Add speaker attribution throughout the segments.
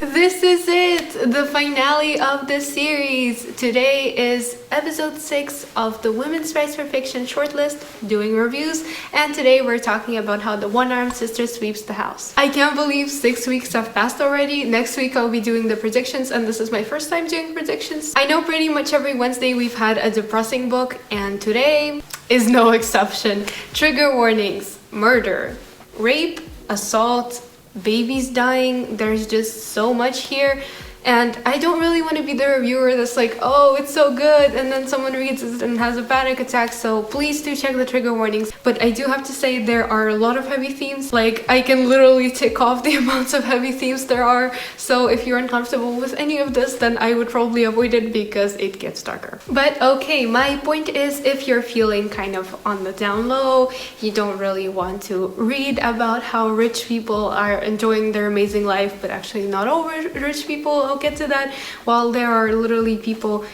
Speaker 1: This is it, the finale of the series. Today is episode 6 of the Women's Rights for Fiction shortlist, doing reviews, and today we're talking about how the one-armed sister sweeps the house. I can't believe 6 weeks have passed already. Next week I'll be doing the predictions, and this is my first time doing predictions. I know pretty much every Wednesday we've had a depressing book, and today is no exception. Trigger warnings, murder, rape, assault, babies dying. There's just so much here, and I don't really want to be the reviewer that's like, oh, it's so good, and then someone reads it and has a panic attack. So please do check the trigger warnings. But I do have to say there are a lot of heavy themes. Like, I can literally tick off the amounts of heavy themes there are. So if you're uncomfortable with any of this, then I would probably avoid it because it gets darker. But okay, my point is, if you're feeling kind of on the down low, you don't really want to read about how rich people are enjoying their amazing life, but actually not all rich people, I'll get to that, while there are literally people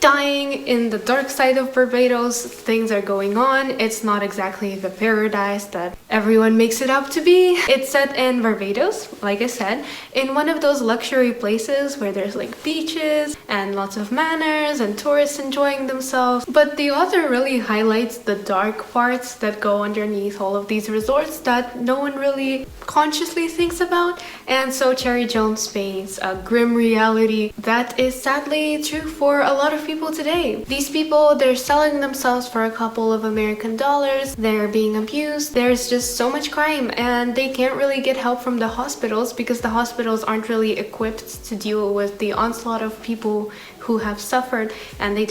Speaker 1: dying in the dark side of Barbados. Things are going on. It's not exactly the paradise that everyone makes it out to be. It's set in Barbados, like I said, in one of those luxury places where there's like beaches and lots of manners and tourists enjoying themselves. But the author really highlights the dark parts that go underneath all of these resorts that no one really consciously thinks about. And so Cherry Jones paints a grim reality that is sadly true for a lot of people today. These people, they're selling themselves for a couple of American dollars, they're being abused, there's just so much crime, and they can't really get help from the hospitals because the hospitals aren't really equipped to deal with the onslaught of people who have suffered, and they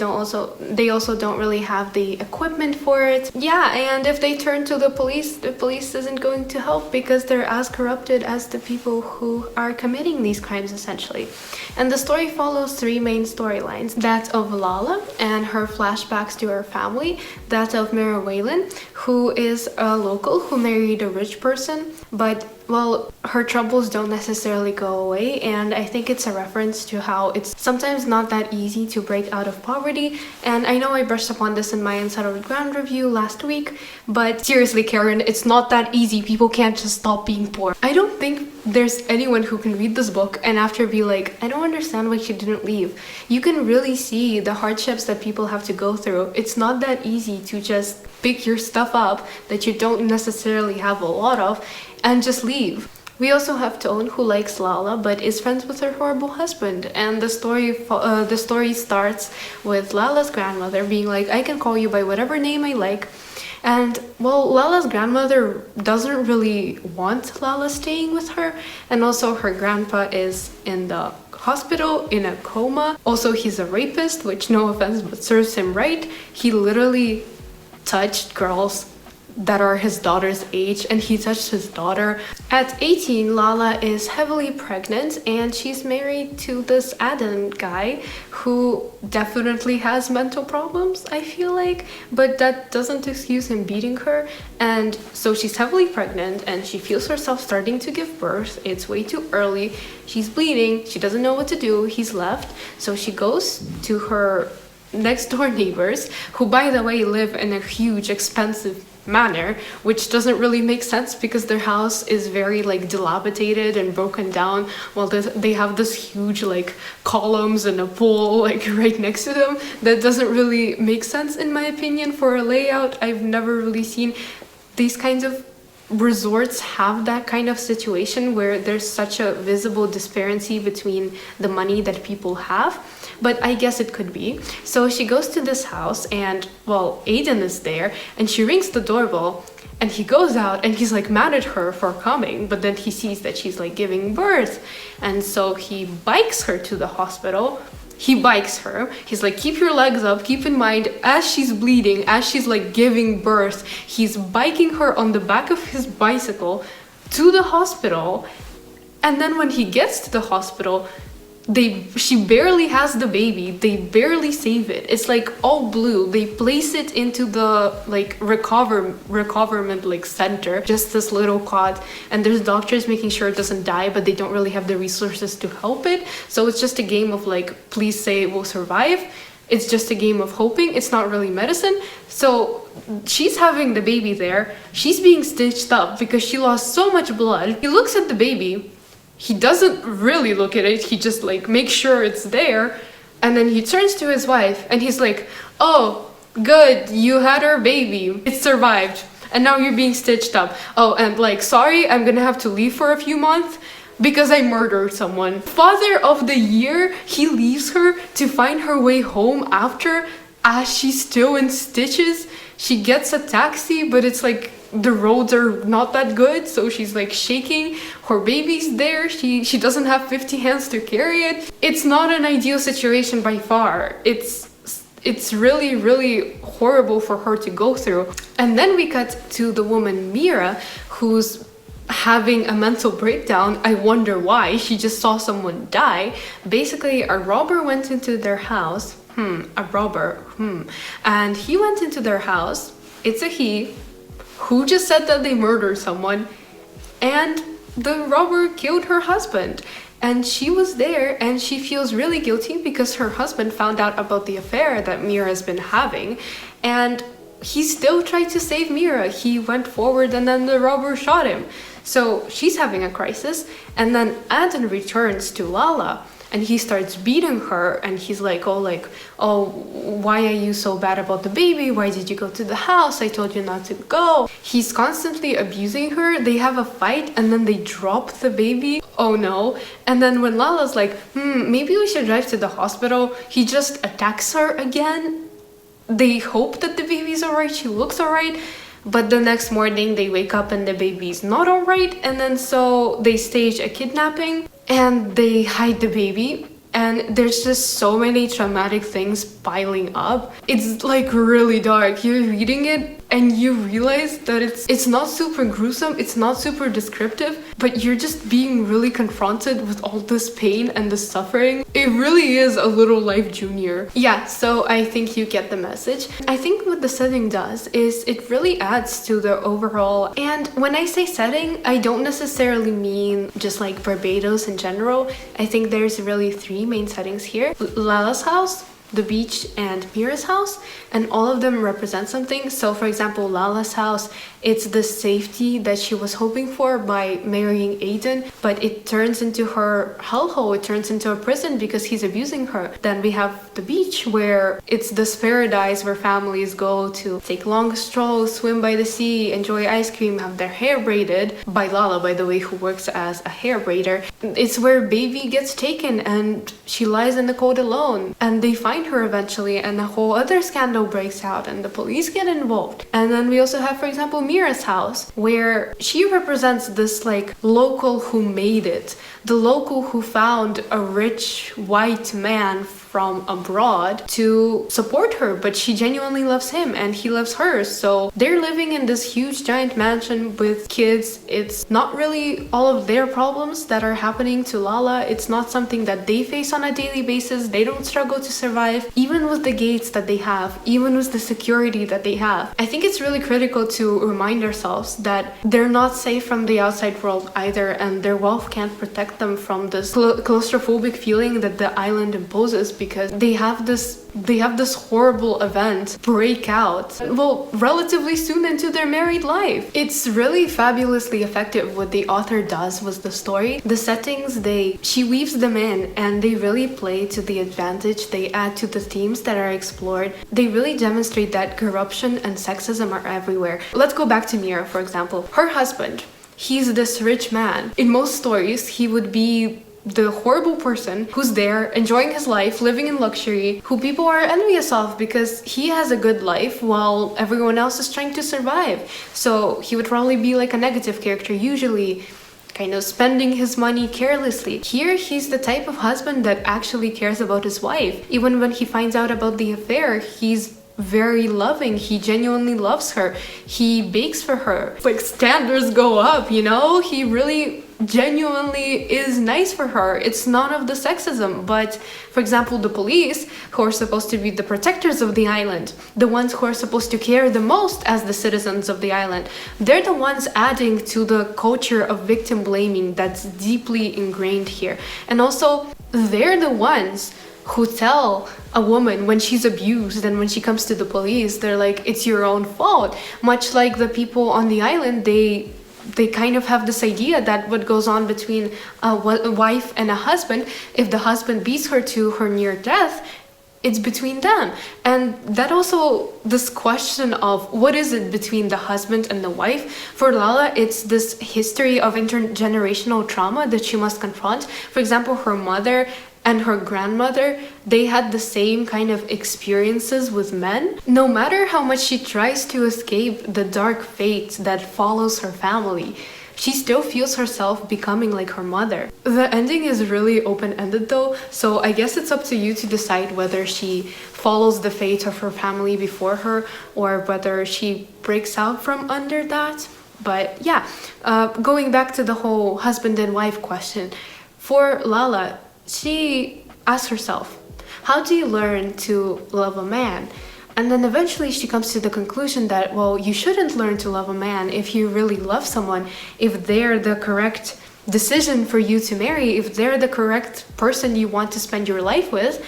Speaker 1: also don't really have the equipment for it. Yeah, and if they turn to the police isn't going to help because they're as corrupted as the people who are committing these crimes, essentially. And the story follows three main storylines: that of Lala and her flashbacks to her family, that of Mara Whalen, who is a local who married a rich person, but well, her troubles don't necessarily go away, and I think it's a reference to how it's sometimes not that easy to break out of poverty. And I know I brushed upon this in my Untitled Ground review last week, but seriously, Karen, it's not that easy. People can't just stop being poor. I don't think there's anyone who can read this book and after be like, I don't understand why she didn't leave. You can really see the hardships that people have to go through. It's not that easy to just pick your stuff up that you don't necessarily have a lot of and just leave. We also have Tone, who likes Lala but is friends with her horrible husband, and the story starts with Lala's grandmother being like, I can call you by whatever name I like. And well, Lala's grandmother doesn't really want Lala staying with her, and also her grandpa is in the hospital in a coma. Also, he's a rapist, which, no offense, but serves him right. He literally touched girls that are his daughter's age, and he touched his daughter. At 18, Lala is heavily pregnant, and she's married to this Adam guy who definitely has mental problems, I feel like, but that doesn't excuse him beating her. And so she's heavily pregnant and she feels herself starting to give birth. It's way too early. She's bleeding. She doesn't know what to do. He's left. So she goes to her next door neighbors, who, by the way, live in a huge, expensive manor, which doesn't really make sense because their house is very like dilapidated and broken down, while they have this huge like columns and a pool like right next to them. That doesn't really make sense in my opinion for a layout. I've never really seen these kinds of resorts have that kind of situation where there's such a visible disparity between the money that people have. But I guess it could be. So she goes to this house, and well, Aiden is there, and she rings the doorbell, and he goes out and he's like mad at her for coming, but then he sees that she's like giving birth, and so he bikes her to the hospital. He bikes her. He's like, keep your legs up. Keep in mind, as she's bleeding, as she's like giving birth, he's biking her on the back of his bicycle to the hospital. And then when he gets to the hospital, she barely has the baby. They barely save it. It's like all blue. They place it into the like recoverment like center, just this little cot, and there's doctors making sure it doesn't die, but they don't really have the resources to help it. So it's just a game of like, please say it will survive. It's just a game of hoping. It's not really medicine. So she's having the baby there. She's being stitched up because she lost so much blood. He looks at the baby. he doesn't really look at it, he just like makes sure it's there, and then he turns to his wife and he's like, oh, good, you had our baby, it survived, and now you're being stitched up. Oh, and like, sorry, I'm gonna have to leave for a few months because I murdered someone. Father of the year, he leaves her to find her way home after, as she's still in stitches. She gets a taxi, but it's like the roads are not that good, so she's like shaking. Her baby's there, she doesn't have 50 hands to carry it. It's not an ideal situation by far. It's really, really horrible for her to go through. And then we cut to the woman Mira, who's having a mental breakdown. I wonder why. She just saw someone die. Basically, a robber went into their house. And he went into their house. It's a he who just said that they murdered someone, and the robber killed her husband. And she was there, and she feels really guilty because her husband found out about the affair that Mira's been having, and he still tried to save Mira. He went forward and then the robber shot him. So she's having a crisis, and then Adam returns to Lala and he starts beating her, and he's like, oh, why are you so bad about the baby? Why did you go to the house? I told you not to go. He's constantly abusing her. They have a fight and then they drop the baby. Oh no. And then when Lala's like, maybe we should drive to the hospital, he just attacks her again. They hope that the baby's alright, she looks alright, but the next morning they wake up and the baby's not alright, and then so they stage a kidnapping and they hide the baby. And there's just so many traumatic things piling up. It's like really dark. You're reading it and you realize that it's not super gruesome, it's not super descriptive, but you're just being really confronted with all this pain and the suffering. It really is a little Life Junior. Yeah, so I think you get the message. I think what the setting does is it really adds to the overall, and when I say setting, I don't necessarily mean just like Barbados in general. I think there's really three main settings here: Lala's house, the beach, and Mira's house, and all of them represent something. So for example, Lala's house, it's the safety that she was hoping for by marrying Aiden, but it turns into her hellhole, it turns into a prison because he's abusing her. Then we have the beach, where it's this paradise where families go to take long strolls, swim by the sea, enjoy ice cream, have their hair braided by Lala, by the way, who works as a hair braider. It's where baby gets taken and she lies in the cold alone, and they find her eventually, and a whole other scandal breaks out and the police get involved. And then we also have, for example, Mira's house, where she represents this like local who made it, the local who found a rich white man from abroad to support her, but she genuinely loves him and he loves her. So they're living in this huge giant mansion with kids. It's not really all of their problems that are happening to Lala. It's not something that they face on a daily basis. They don't struggle to survive, even with the gates that they have, even with the security that they have. I think it's really critical to remind ourselves that they're not safe from the outside world either, and their wealth can't protect them from this claustrophobic feeling that the island imposes, because they have this horrible event break out, well, relatively soon into their married life. It's really fabulously effective what the author does with the story. The settings, she weaves them in, and they really play to the advantage. They add to the themes that are explored. They really demonstrate that corruption and sexism are everywhere. Let's go back to Mira, for example. Her husband, he's this rich man. In most stories, he would be the horrible person who's there enjoying his life, living in luxury, who people are envious of because he has a good life while everyone else is trying to survive. So he would probably be like a negative character, usually kind of spending his money carelessly. Here, he's the type of husband that actually cares about his wife. Even when he finds out about the affair, he's very loving. He genuinely loves her. He bakes for her. Like, standards go up, you know? He really genuinely is nice for her. It's none of the sexism. But for example, the police, who are supposed to be the protectors of the island, the ones who are supposed to care the most as the citizens of the island, they're the ones adding to the culture of victim blaming that's deeply ingrained here. And also, they're the ones who tell a woman when she's abused, and when she comes to the police, they're like, it's your own fault. Much like the people on the island, they they kind of have this idea that what goes on between a wife and a husband, if the husband beats her to her near death, it's between them. And that also, this question of what is it between the husband and the wife, for Lala, it's this history of intergenerational trauma that she must confront. For example, her mother and her grandmother, they had the same kind of experiences with men. No matter how much she tries to escape the dark fate that follows her family, she still feels herself becoming like her mother. The ending is really open-ended though, so I guess it's up to you to decide whether she follows the fate of her family before her or whether she breaks out from under that. But yeah, going back to the whole husband and wife question, for Lala, she asks herself, how do you learn to love a man? And then eventually she comes to the conclusion that, well, you shouldn't learn to love a man if you really love someone, if they're the correct decision for you to marry, if they're the correct person you want to spend your life with,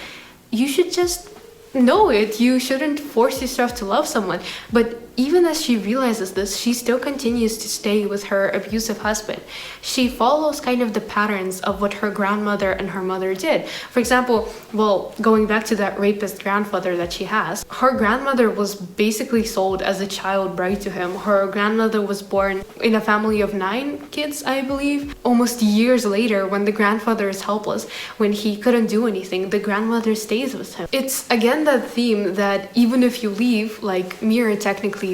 Speaker 1: you should just know it. You shouldn't force yourself to love someone. But even as she realizes this, she still continues to stay with her abusive husband. She follows kind of the patterns of what her grandmother and her mother did. For example, well, going back to that rapist grandfather that she has, her grandmother was basically sold as a child bride to him. Her grandmother was born in a family of 9 kids, I believe. Almost years later, when the grandfather is helpless, when he couldn't do anything, the grandmother stays with him. It's again that theme that even if you leave, like Mira technically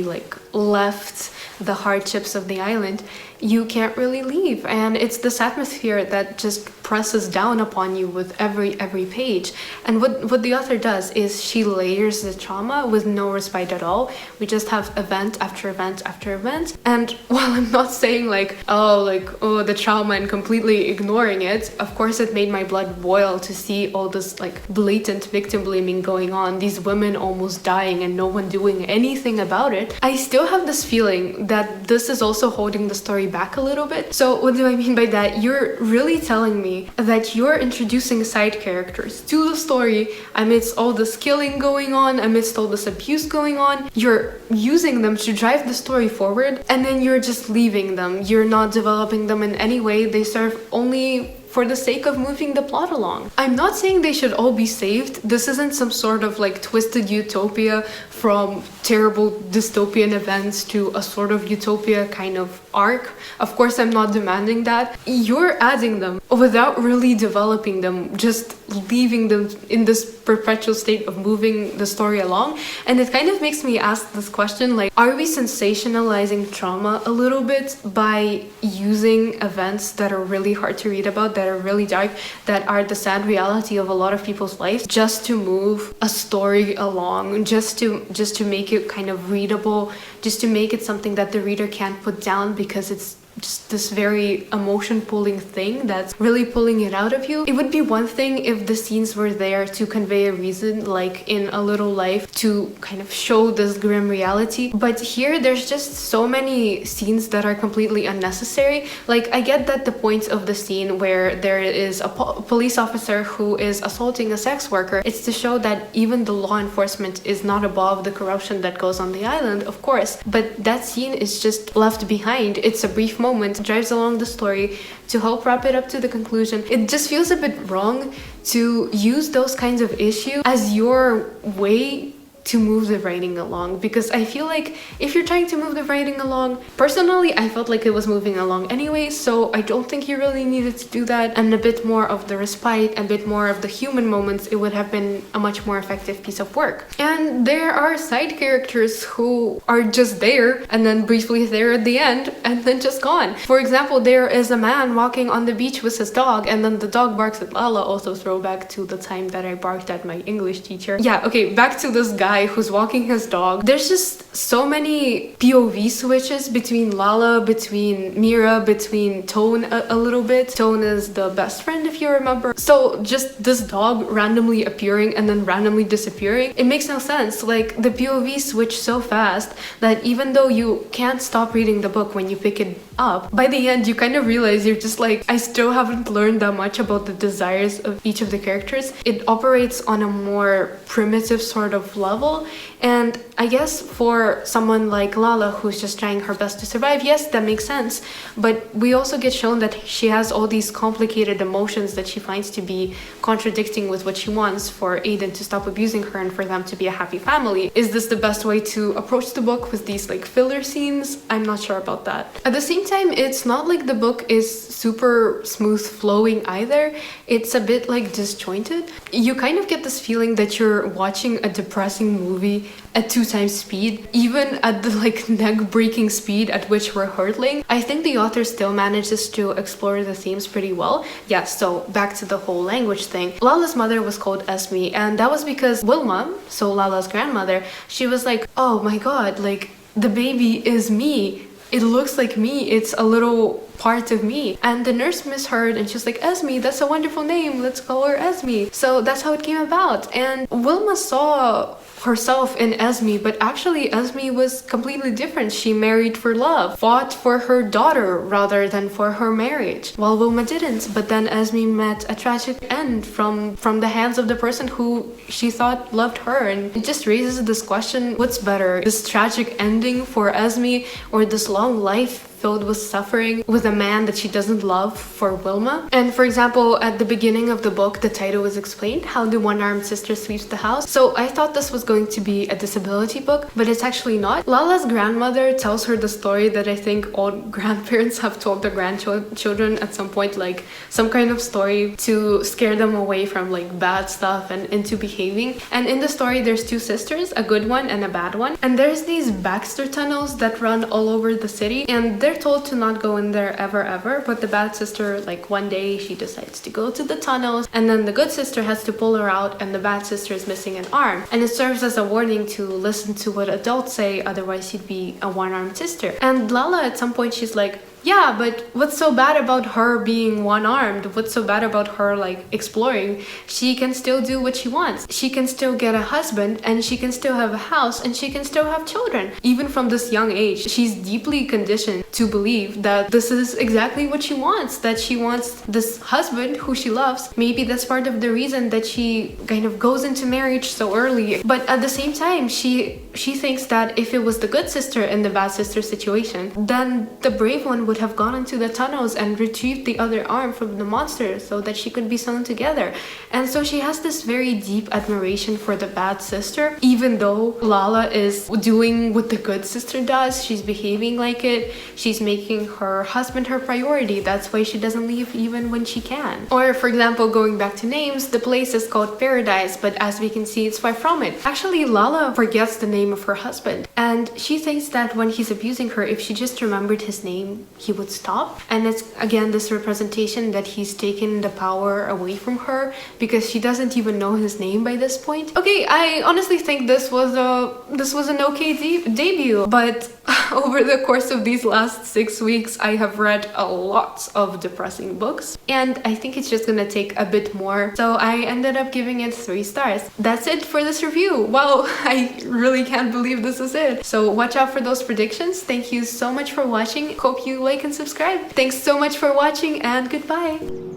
Speaker 1: left the hardships of the island, you can't really leave, and it's this atmosphere that just presses down upon you with every page. And what the author does is she layers the trauma with no respite at all. We just have event after event after event, and while I'm not saying oh the trauma and completely ignoring it, of course it made my blood boil to see all this blatant victim blaming going on, these women almost dying and no one doing anything about it. I still have this feeling that this is also holding the story back a little bit. So what do I mean by that? You're really telling me that you're introducing side characters to the story amidst all this killing going on, amidst all this abuse going on. You're using them to drive the story forward, and then you're just leaving them. You're not developing them in any way. They serve only for the sake of moving the plot along. I'm not saying they should all be saved. This isn't some sort of twisted utopia from terrible dystopian events to a sort of utopia kind of arc. Of course, I'm not demanding that. You're adding them without really developing them, just leaving them in this perpetual state of moving the story along. And it kind of makes me ask this question, are we sensationalizing trauma a little bit by using events that are really hard to read about, that are really dark, that are the sad reality of a lot of people's lives, just to move a story along, just to make it kind of readable, just to make it something that the reader can't put down because it's just this very emotion pulling thing that's really pulling it out of you. It would be one thing if the scenes were there to convey a reason, like in A Little Life, to kind of show this grim reality, but here there's just so many scenes that are completely unnecessary. I get that the point of the scene where there is a police officer who is assaulting a sex worker, it's to show that even the law enforcement is not above the corruption that goes on the island, of course, but that scene is just left behind. It's a brief moment, drives along the story to help wrap it up to the conclusion. It just feels a bit wrong to use those kinds of issues as your way to move the writing along, because I feel like if you're trying to move the writing along, personally I felt like it was moving along anyway, so I don't think you really needed to do that. And a bit more of the respite, a bit more of the human moments, it would have been a much more effective piece of work. And there are side characters who are just there and then briefly there at the end and then just gone. For example, there is a man walking on the beach with his dog and then the dog barks at Lala, also throwback to the time that I barked at my English teacher. Yeah, okay, back to this guy who's walking his dog. There's just so many POV switches between Lala, between Mira, between Tone a little bit. Tone is the best friend, if you remember. So just this dog randomly appearing and then randomly disappearing, it makes no sense. The POV switch so fast that even though you can't stop reading the book when you pick it up, by the end you kind of realize you're just I still haven't learned that much about the desires of each of the characters. It operates on a more primitive sort of level, trouble. And I guess for someone like Lala, who's just trying her best to survive, yes, that makes sense. But we also get shown that she has all these complicated emotions that she finds to be contradicting with what she wants for Aiden to stop abusing her and for them to be a happy family. Is this the best way to approach the book with these like filler scenes? I'm not sure about that. At the same time, it's not like the book is super smooth flowing either. It's a bit like disjointed. You kind of get this feeling that you're watching a depressing movie at 2 times speed, even at the like neck-breaking speed at which we're hurtling. I think the author still manages to explore the themes pretty well. Yeah, so back to the whole language thing. Lala's mother was called Esme, and that was because Wilma, so Lala's grandmother, she was like, oh my god, like the baby is me. It looks like me. It's a little part of me. And the nurse misheard and she's like, Esme, that's a wonderful name. Let's call her Esme. So that's how it came about. And Wilma saw herself in Esme, but actually Esme was completely different. She married for love, fought for her daughter rather than for her marriage, while Wilma didn't. But then Esme met a tragic end from the hands of the person who she thought loved her. And it just raises this question, what's better, this tragic ending for Esme or this long life filled with suffering with a man that she doesn't love for Wilma? And for example, at the beginning of the book, the title was explained, How the One-Armed Sister Sweeps the House. So I thought this was going to be a disability book, but it's actually not. Lala's grandmother tells her the story that I think all grandparents have told their grandchildren at some point, like some kind of story to scare them away from like bad stuff and into behaving. And in the story, there's 2 sisters, a good one and a bad one. And there's these Baxter tunnels that run all over the city, and they're told to not go in there ever, but the bad sister, like one day she decides to go to the tunnels, and then the good sister has to pull her out, and the bad sister is missing an arm, and it serves as a warning to listen to what adults say, otherwise she'd be a one-armed sister. And Lala at some point, she's like, yeah, but what's so bad about her being one-armed? What's so bad about her like exploring? She can still do what she wants. She can still get a husband, and she can still have a house, and she can still have children. Even from this young age, she's deeply conditioned to believe that this is exactly what she wants, that she wants this husband who she loves. Maybe that's part of the reason that she kind of goes into marriage so early. But at the same time, she thinks that if it was the good sister in the bad sister situation, then the brave one would have gone into the tunnels and retrieved the other arm from the monster so that she could be sewn together. And so she has this very deep admiration for the bad sister, even though Lala is doing what the good sister does. She's behaving like it. She's making her husband her priority. That's why she doesn't leave even when she can. Or for example, going back to names, the place is called Paradise, but as we can see, it's far from it. Actually, Lala forgets the name of her husband, and she thinks that when he's abusing her, if she just remembered his name, he would stop. And it's again this representation that he's taken the power away from her because she doesn't even know his name by this point. Okay, I honestly think this was an okay debut, but over the course of these last 6 weeks, I have read a lot of depressing books, and I think it's just gonna take a bit more. So I ended up giving it 3 stars. That's it for this review. Wow, I really can't believe this is it. So watch out for those predictions. Thank you so much for watching. Hope you like and subscribe. Thanks so much for watching, and goodbye.